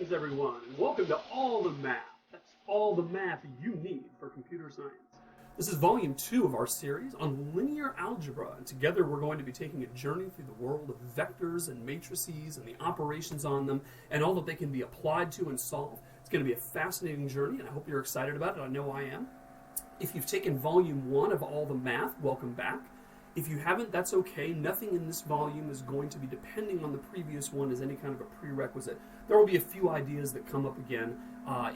Greetings, everyone, and welcome to All the Math. That's all the math you need for computer science. This is volume 2 of our series on linear algebra, and together we're going to be taking a journey through the world of vectors and matrices and the operations on them and all that they can be applied to and solve. It's going to be a fascinating journey, and I hope you're excited about it. I know I am. If you've taken volume 1 of All the Math, welcome back. If you haven't, that's okay. Nothing in this volume is going to be depending on the previous one as any kind of a prerequisite. There will be a few ideas that come up again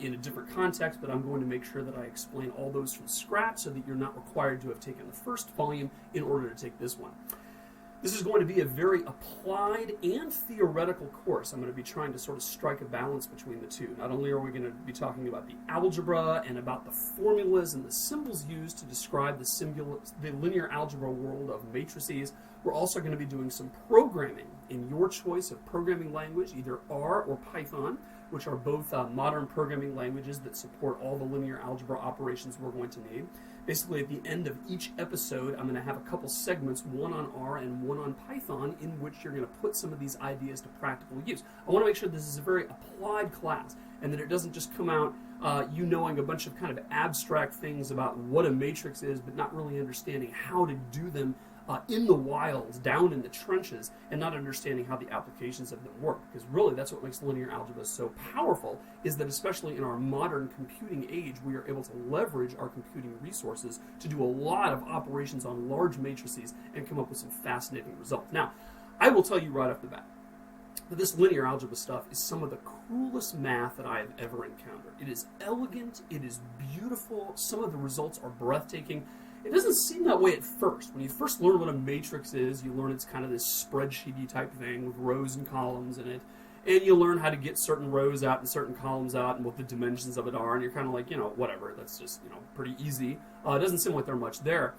in a different context, but I'm going to make sure that I explain all those from scratch so that you're not required to have taken the first volume in order to take this one. This is going to be a very applied and theoretical course. I'm going to be trying to sort of strike a balance between the two. Not only are we going to be talking about the algebra and about the formulas and the symbols used to describe the linear algebra world of matrices, we're also going to be doing some programming in your choice of programming language, either R or Python, which are both modern programming languages that support all the linear algebra operations we're going to need. Basically, at the end of each episode, I'm going to have a couple segments, one on R and one on Python, in which you're going to put some of these ideas to practical use. I want to make sure this is a very applied class, and that it doesn't just come out you knowing a bunch of kind of abstract things about what a matrix is, but not really understanding how to do them in the wilds, down in the trenches, and not understanding how the applications of them work. Because really, that's what makes linear algebra so powerful, is that especially in our modern computing age, we are able to leverage our computing resources to do a lot of operations on large matrices and come up with some fascinating results. Now, I will tell you right off the bat that this linear algebra stuff is some of the coolest math that I have ever encountered. It is elegant, it is beautiful, some of the results are breathtaking. It doesn't seem that way at first. When you first learn what a matrix is, you learn it's kind of this spreadsheety type thing with rows and columns in it. And you learn how to get certain rows out and certain columns out and what the dimensions of it are. And you're kind of like, whatever. That's just, pretty easy. It doesn't seem like there's much there.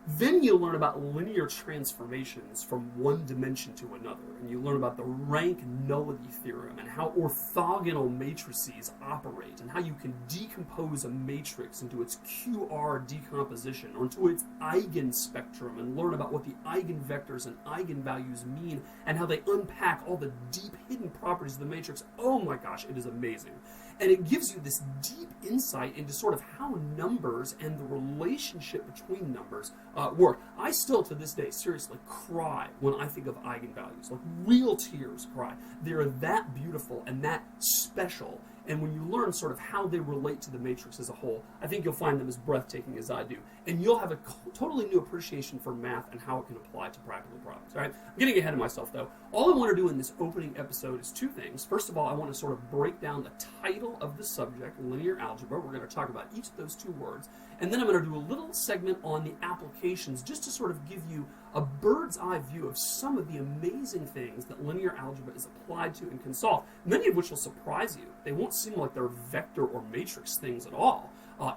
Then you learn about linear transformations from one dimension to another, and you learn about the rank nullity theorem and how orthogonal matrices operate and how you can decompose a matrix into its QR decomposition or into its eigenspectrum and learn about what the eigenvectors and eigenvalues mean and how they unpack all the deep hidden properties of the matrix. Oh my gosh, it is amazing. And it gives you this deep insight into sort of how numbers and the relationship between numbers work. I still, to this day, seriously cry when I think of eigenvalues. Like real tears cry. They're that beautiful and that special. And when you learn sort of how they relate to the matrix as a whole, I think you'll find them as breathtaking as I do. And you'll have a totally new appreciation for math and how it can apply to practical problems. All right? I'm getting ahead of myself, though. All I want to do in this opening episode is two things. First of all, I want to sort of break down the title of the subject, linear algebra. We're going to talk about each of those two words. And then I'm going to do a little segment on the applications just to sort of give you a bird's eye view of some of the amazing things that linear algebra is applied to and can solve, many of which will surprise you. They won't seem like they're vector or matrix things at all.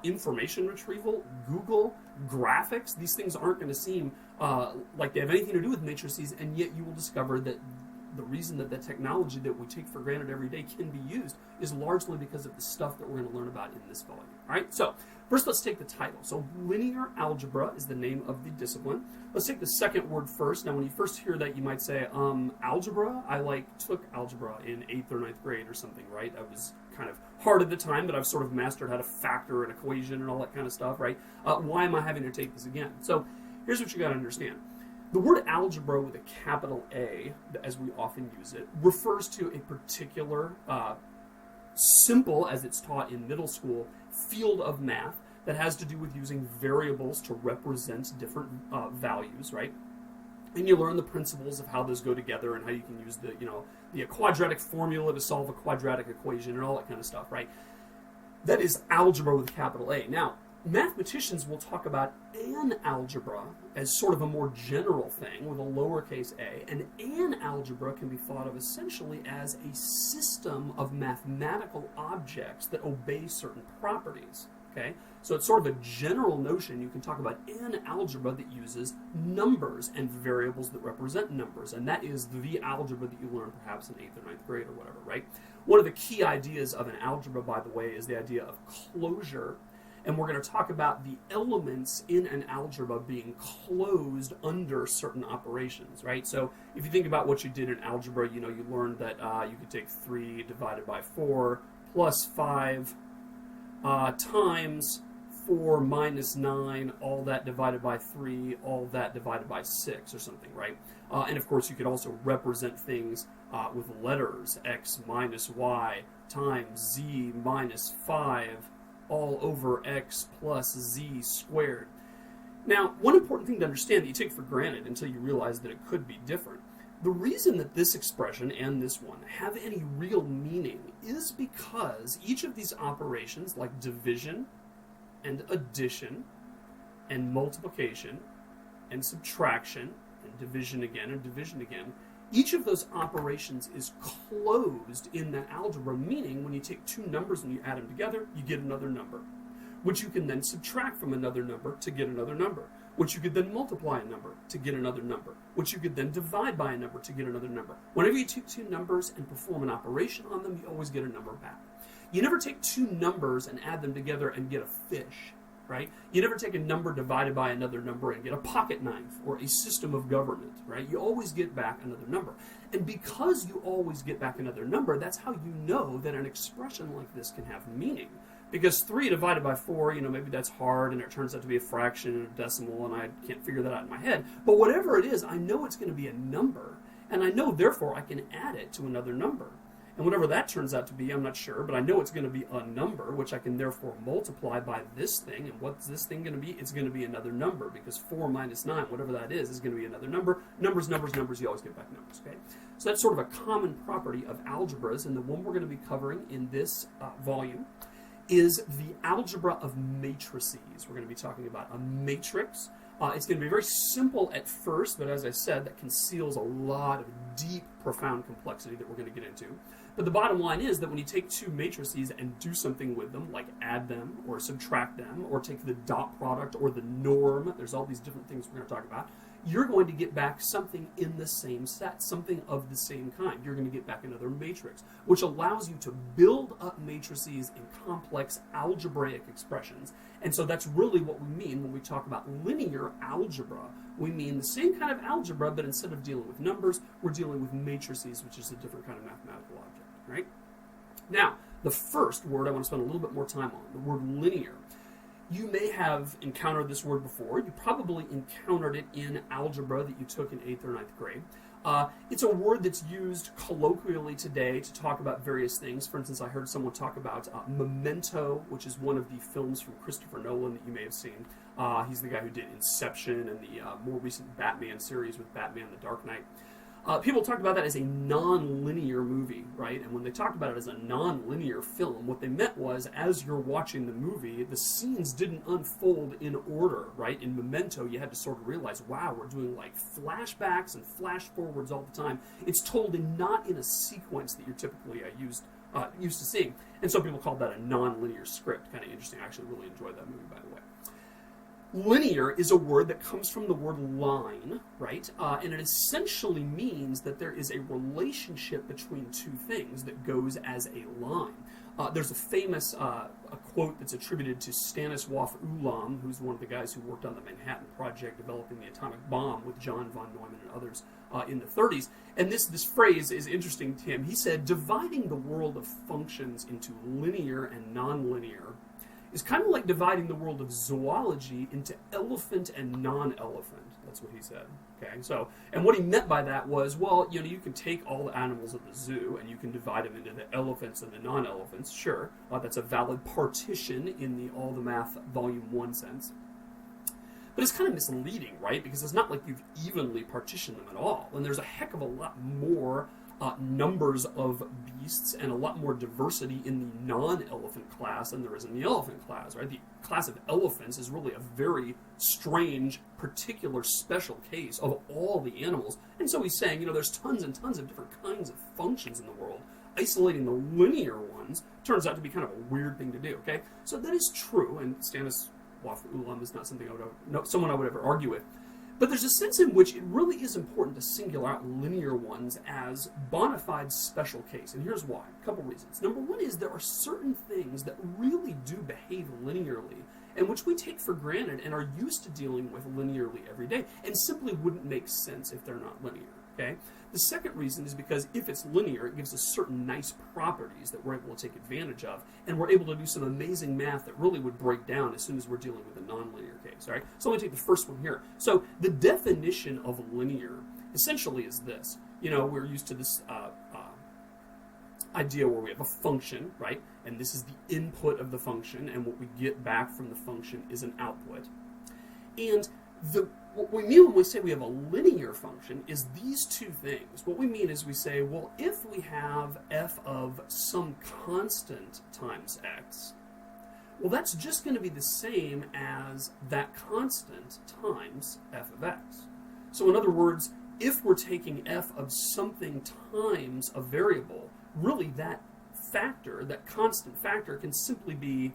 Information retrieval, Google, graphics, these things aren't going to seem like they have anything to do with matrices, and yet you will discover that the reason that the technology that we take for granted every day can be used is largely because of the stuff that we're going to learn about in this volume. All right, so first let's take the title. So linear algebra is the name of the discipline. Let's take the second word first. Now when you first hear that, you might say, algebra? I took algebra in 8th or 9th grade or something, right? I was kind of hard at the time, but I've sort of mastered how to factor an equation and all that kind of stuff, right? Why am I having to take this again? So here's what you got to understand. The word algebra with a capital A, as we often use it, refers to a particular, simple, as it's taught in middle school, field of math that has to do with using variables to represent different values, right? And you learn the principles of how those go together and how you can use the quadratic formula to solve a quadratic equation and all that kind of stuff, right? That is algebra with a capital A. Now, mathematicians will talk about an algebra as sort of a more general thing with a lowercase a, and an algebra can be thought of essentially as a system of mathematical objects that obey certain properties. Okay? So it's sort of a general notion. You can talk about an algebra that uses numbers and variables that represent numbers, and that is the algebra that you learn perhaps in 8th or 9th grade or whatever, right? One of the key ideas of an algebra, by the way, is the idea of closure. and we're going to talk about the elements in an algebra being closed under certain operations, right? So if you think about what you did in algebra, you learned that you could take 3 divided by 4 plus 5 times 4 minus 9, all that divided by 3, all that divided by 6 or something, right? And of course, you could also represent things with letters, x minus y times z minus 5 all over x plus z squared. Now, one important thing to understand that you take for granted until you realize that it could be different, the reason that this expression and this one have any real meaning is because each of these operations, like division and addition and multiplication and subtraction and division again, each of those operations is closed in that algebra, meaning when you take 2 numbers and you add them together, you get another number, which you can then subtract from another number to get another number, which you could then multiply a number to get another number, which you could then divide by a number to get another number. Whenever you take 2 numbers and perform an operation on them, you always get a number back. You never take 2 numbers and add them together and get a fish, right? You never take a number divided by another number and get a pocket knife or a system of government, right? You always get back another number. And because you always get back another number, that's how you know that an expression like this can have meaning. Because 3 divided by 4, maybe that's hard and it turns out to be a fraction and a decimal and I can't figure that out in my head. But whatever it is, I know it's going to be a number. And I know, therefore, I can add it to another number. And whatever that turns out to be, I'm not sure, but I know it's going to be a number, which I can therefore multiply by this thing. And what's this thing going to be? It's going to be another number, because 4 minus 9, whatever that is going to be another number. Numbers, you always get back numbers, okay? So that's sort of a common property of algebras, and the one we're going to be covering in this volume is the algebra of matrices. We're going to be talking about a matrix. It's going to be very simple at first, but as I said, that conceals a lot of deep, profound complexity that we're going to get into. But the bottom line is that when you take 2 matrices and do something with them, like add them or subtract them or take the dot product or the norm, there's all these different things we're going to talk about, you're going to get back something in the same set, something of the same kind. You're going to get back another matrix, which allows you to build up matrices in complex algebraic expressions. And so that's really what we mean when we talk about linear algebra. We mean the same kind of algebra, but instead of dealing with numbers, we're dealing with matrices, which is a different kind of mathematical object, right? Now, the first word I want to spend a little bit more time on, the word linear. You may have encountered this word before. You probably encountered it in algebra that you took in 8th or 9th grade. It's a word that's used colloquially today to talk about various things. For instance, I heard someone talk about Memento, which is one of the films from Christopher Nolan that you may have seen. He's the guy who did Inception and the more recent Batman series with Batman the Dark Knight. People talked about that as a non-linear movie, right? And when they talked about it as a non-linear film, what they meant was, as you're watching the movie, the scenes didn't unfold in order, right? In Memento, you had to sort of realize, wow, we're doing like flashbacks and flash forwards all the time. It's told not in a sequence that you're typically used to seeing. And some people called that a non-linear script. Kind of interesting. I actually really enjoyed that movie, by the way. Linear is a word that comes from the word line, right? And it essentially means that there is a relationship between 2 things that goes as a line. There's a famous a quote that's attributed to Stanislav Ulam, who's one of the guys who worked on the Manhattan Project, developing the atomic bomb with John von Neumann and others in the 30s. And this phrase is interesting to him. He said, dividing the world of functions into linear and nonlinear is kind of like dividing the world of zoology into elephant and non-elephant. That's what he said. Okay, so, and what he meant by that was, well, you can take all the animals at the zoo and you can divide them into the elephants and the non-elephants. Sure, that's a valid partition in the All the Math Volume 1 sense. But it's kind of misleading, right? Because it's not like you've evenly partitioned them at all. And there's a heck of a lot more numbers of beasts and a lot more diversity in the non-elephant class than there is in the elephant class, right? The class of elephants is really a very strange, particular, special case of all the animals. And so he's saying, there's tons and tons of different kinds of functions in the world. Isolating the linear ones turns out to be kind of a weird thing to do, okay? So that is true, and Stanislav Ulam is not something someone I would ever argue with. But there's a sense in which it really is important to single out linear ones as bona fide special case. And here's why. A couple reasons. Number one is there are certain things that really do behave linearly and which we take for granted and are used to dealing with linearly every day, and simply wouldn't make sense if they're not linear, okay? The second reason is because if it's linear, it gives us certain nice properties that we're able to take advantage of, and we're able to do some amazing math that really would break down as soon as we're dealing with a nonlinear case, all right? So let me take the first one here. So the definition of linear essentially is this. You know, we're used to this idea where we have a function, right? And this is the input of the function, and what we get back from the function is an output. And what we mean when we say we have a linear function is these two things. What we mean is we say, well, if we have f of some constant times x, well, that's just going to be the same as that constant times f of x. So in other words, if we're taking f of something times a variable, really that factor, that constant factor, can simply be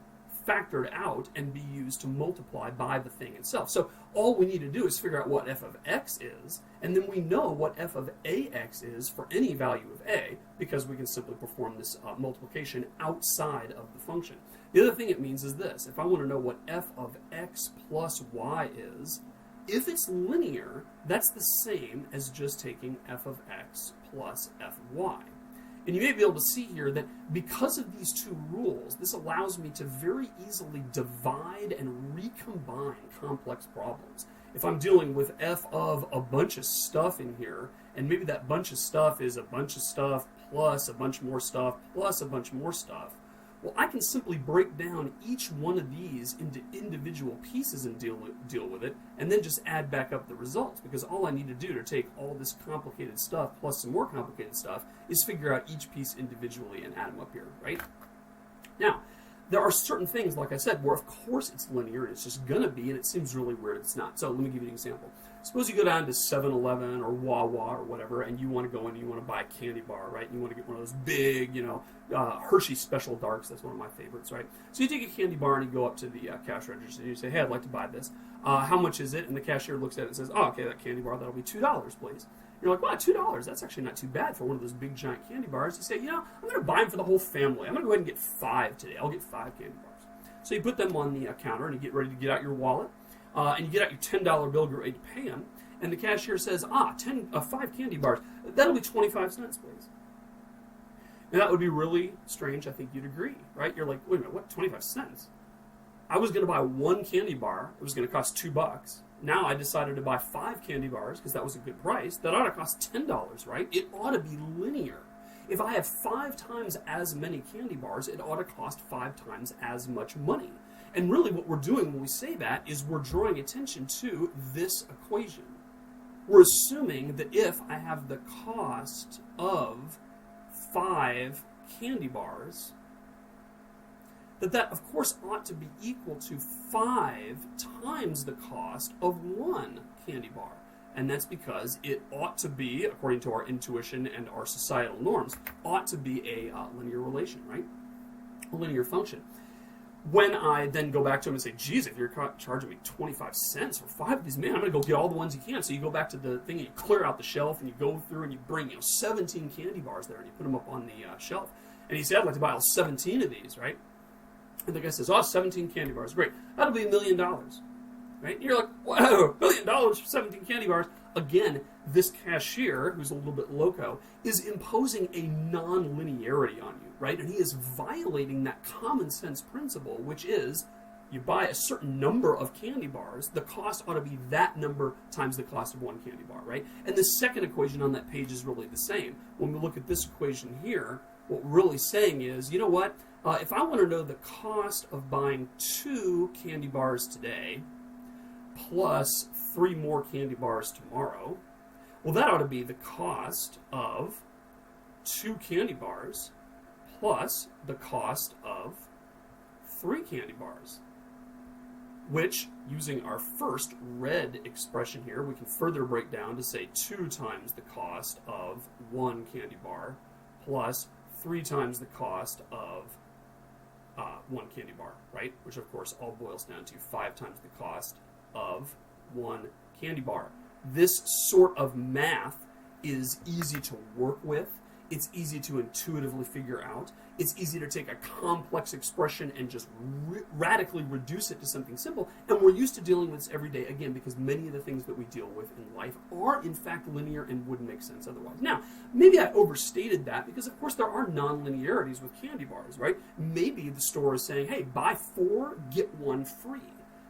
factored out and be used to multiply by the thing itself. So all we need to do is figure out what f of x is, and then we know what f of ax is for any value of a, because we can simply perform this multiplication outside of the function. The other thing it means is this. If I want to know what f of x plus y is, if it's linear, that's the same as just taking f of x plus f of y. And you may be able to see here that because of these two rules, this allows me to very easily divide and recombine complex problems. If I'm dealing with f of a bunch of stuff in here, and maybe that bunch of stuff is a bunch of stuff plus a bunch more stuff plus a bunch more stuff, well, I can simply break down each one of these into individual pieces and deal with it, and then just add back up the results, because all I need to do to take all this complicated stuff plus some more complicated stuff is figure out each piece individually and add them up here, right? Now, there are certain things, like I said, where of course it's linear, and it's just going to be, and it seems really weird it's not. So let me give you an example. Suppose you go down to 7-Eleven or Wawa or whatever, and you want to go in and you want to buy a candy bar, right? You want to get one of those big, Hershey Special Darks. That's one of my favorites, right? So you take a candy bar and you go up to the cash register and you say, hey, I'd like to buy this. How much is it? And the cashier looks at it and says, oh, okay, that candy bar, that'll be $2, please. You're like, wow, $2, that's actually not too bad for one of those big giant candy bars. You say, I'm going to buy them for the whole family. I'm going to go ahead and get 5 today. I'll get 5 candy bars. So you put them on the counter and you get ready to get out your wallet. And you get out your $10 bill, you're ready to pay them. And the cashier says, 5 candy bars. That'll be 25 cents, please. And that would be really strange. I think you'd agree, right? You're like, wait a minute, what, 25 cents? I was going to buy 1 candy bar. It was going to cost $2. Now I decided to buy 5 candy bars because that was a good price. That ought to cost $10, right? It ought to be linear. If I have 5 times as many candy bars, it ought to cost 5 times as much money. And really what we're doing when we say that is we're drawing attention to this equation. We're assuming that if I have the cost of 5 candy bars, that of course ought to be equal to 5 times the cost of 1 candy bar. And that's because it ought to be, according to our intuition and our societal norms, ought to be a linear relation, right? A linear function. When I then go back to him and say, geez, if you're charging me 25 cents for 5 of these, man, I'm going to go get all the ones you can. So you go back to the thing and you clear out the shelf and you go through and you bring 17 candy bars there and you put them up on the shelf. And he said, I'd like to buy all 17 of these, right? And the guy says, 17 candy bars, great. That'll be $1 million, right? And you're like, whoa, $1 million for 17 candy bars. Again, this cashier, who's a little bit loco, is imposing a non-linearity on you, right? And he is violating that common sense principle, which is you buy a certain number of candy bars, the cost ought to be that number times the cost of 1 candy bar, right? And the second equation on that page is really the same. When we look at this equation here, what we're really saying is, you know what? If I want to know the cost of buying 2 candy bars today, plus 3 more candy bars tomorrow, well, that ought to be the cost of 2 candy bars plus the cost of 3 candy bars, which, using our first red expression here, we can further break down to say 2 times the cost of 1 candy bar plus 3 times the cost of 1 candy bar, right? Which, of course, all boils down to 5 times the cost of 1 candy bar. This sort of math is easy to work with. It's easy to intuitively figure out. It's easy to take a complex expression and just radically reduce it to something simple. And we're used to dealing with this every day, again, because many of the things that we deal with in life are, in fact, linear and wouldn't make sense otherwise. Now, maybe I overstated that because, of course, there are non-linearities with candy bars, right? Maybe the store is saying, hey, buy 4, get 1 free.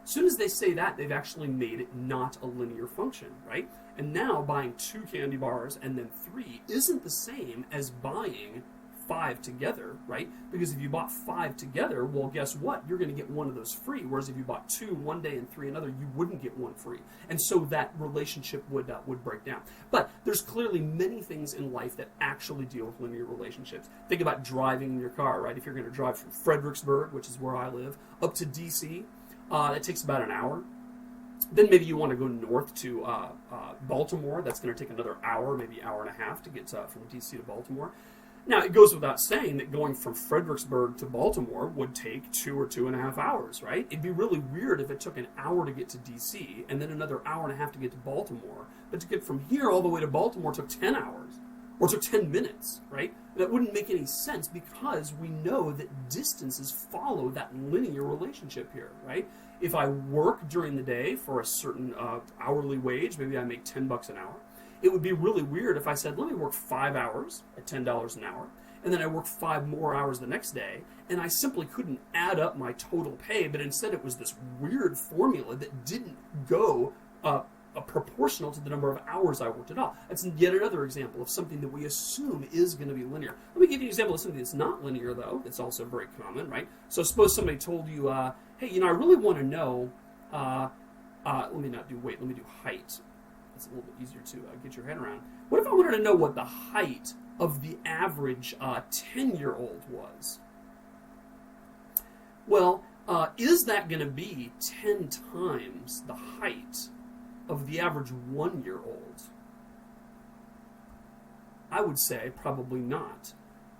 As soon as they say that, they've actually made it not a linear function, right? And now buying 2 candy bars and then 3 isn't the same as buying 5 together, right? Because if you bought 5 together, well, guess what? You're going to get 1 of those free. Whereas if you bought 2 one day and 3 another, you wouldn't get 1 free. And so that relationship would break down. But there's clearly many things in life that actually deal with linear relationships. Think about driving in your car, right? If you're going to drive from Fredericksburg, which is where I live, up to D.C., that takes about an hour. Then maybe you want to go north to Baltimore. That's going to take another hour, maybe hour and a half to get from D.C. to Baltimore. Now, it goes without saying that going from Fredericksburg to Baltimore would take 2 or 2.5 hours, right? It'd be really weird if it took an hour to get to D.C. and then another hour and a half to get to Baltimore. But to get from here all the way to Baltimore took 10 hours. Or took 10 minutes, right? That wouldn't make any sense because we know that distances follow that linear relationship here, right? If I work during the day for a certain hourly wage, maybe I make $10 an hour, it would be really weird if I said, let me work 5 hours at $10 an hour, and then I work 5 more hours the next day, and I simply couldn't add up my total pay, but instead it was this weird formula that didn't go proportional to the number of hours I worked at all. That's yet another example of something that we assume is going to be linear. Let me give you an example of something that's not linear, though. It's also very common, right? So suppose somebody told you, hey, I really want to know, let me not do weight, let me do height. That's a little bit easier to get your head around. What if I wanted to know what the height of the average 10-year-old was? Well, is that going to be 10 times the height of the average 1-year-old? I would say probably not.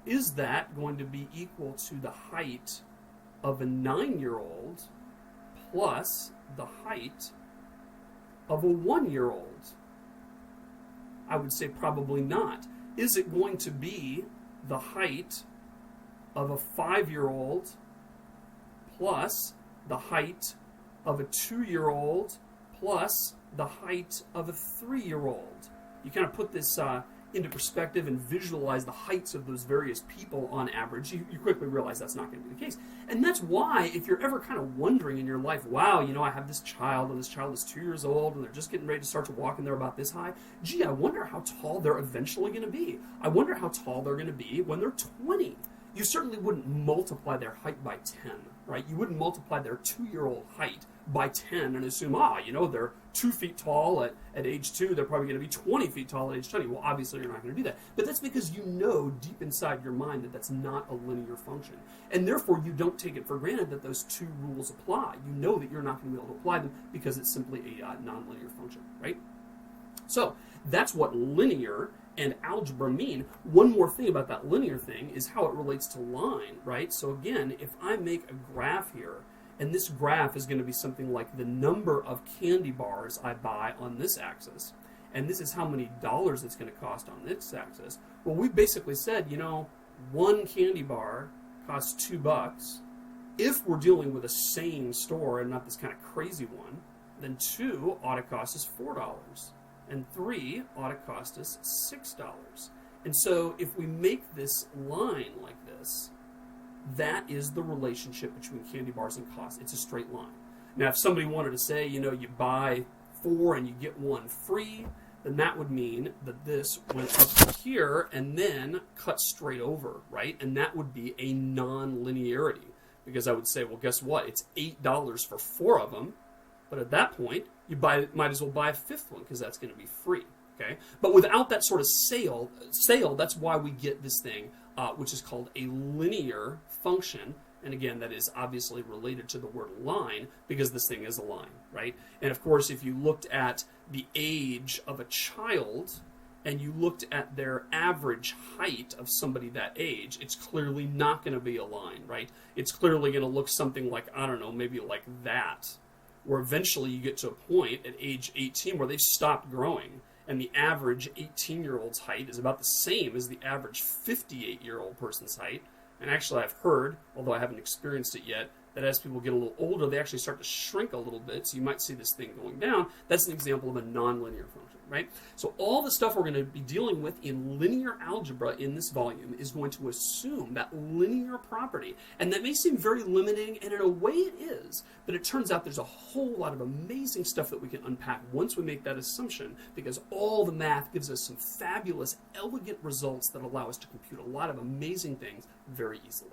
Is that going to be equal to the height of a 9-year-old plus the height of a 1-year-old? I would say probably not. Is it going to be the height of a 5-year-old plus the height of a 2-year-old plus the height of a 3-year-old? You kind of put this into perspective and visualize the heights of those various people on average, you quickly realize that's not going to be the case. And that's why, if you're ever kind of wondering in your life, wow, I have this child, and this child is 2 years old, and they're just getting ready to start to walk, and they're about this high, gee, I wonder how tall they're eventually going to be. I wonder how tall they're going to be when they're 20. You certainly wouldn't multiply their height by 10, right? You wouldn't multiply their 2-year-old height by 10 and assume, they're 2 feet tall at age 2, they're probably going to be 20 feet tall at age 20. Well, obviously you're not going to do that. But that's because you know deep inside your mind that that's not a linear function. And therefore you don't take it for granted that those 2 rules apply. You know that you're not going to be able to apply them because it's simply a nonlinear function, right? So that's what linear and algebra mean. One more thing about that linear thing is how it relates to line, right? So again, if I make a graph here, and this graph is going to be something like the number of candy bars I buy on this axis, and this is how many dollars it's going to cost on this axis. Well, we basically said, 1 candy bar costs $2. If we're dealing with a sane store and not this kind of crazy one, then 2 ought to cost us $4. And 3 ought to cost us $6. And so if we make this line like this, that is the relationship between candy bars and cost. It's a straight line. Now, if somebody wanted to say, you buy 4 and you get 1 free, then that would mean that this went up to here and then cut straight over, right? And that would be a non-linearity. Because I would say, well, guess what? It's $8 for 4 of them. But at that point, you might as well buy a 5th one because that's going to be free. Okay? But without that sort of sale, that's why we get this thing, which is called a linear function. And again, that is obviously related to the word line because this thing is a line, right? And of course, if you looked at the age of a child and you looked at their average height of somebody that age, it's clearly not going to be a line, right? It's clearly going to look something like, maybe like that, where eventually you get to a point at age 18 where they've stopped growing. and the average 18-year-old's height is about the same as the average 58-year-old person's height. And actually, I've heard, although I haven't experienced it yet, that as people get a little older, they actually start to shrink a little bit, so you might see this thing going down. That's an example of a nonlinear function, right? So all the stuff we're going to be dealing with in linear algebra in this volume is going to assume that linear property. And that may seem very limiting, and in a way it is, but it turns out there's a whole lot of amazing stuff that we can unpack once we make that assumption, because all the math gives us some fabulous, elegant results that allow us to compute a lot of amazing things very easily.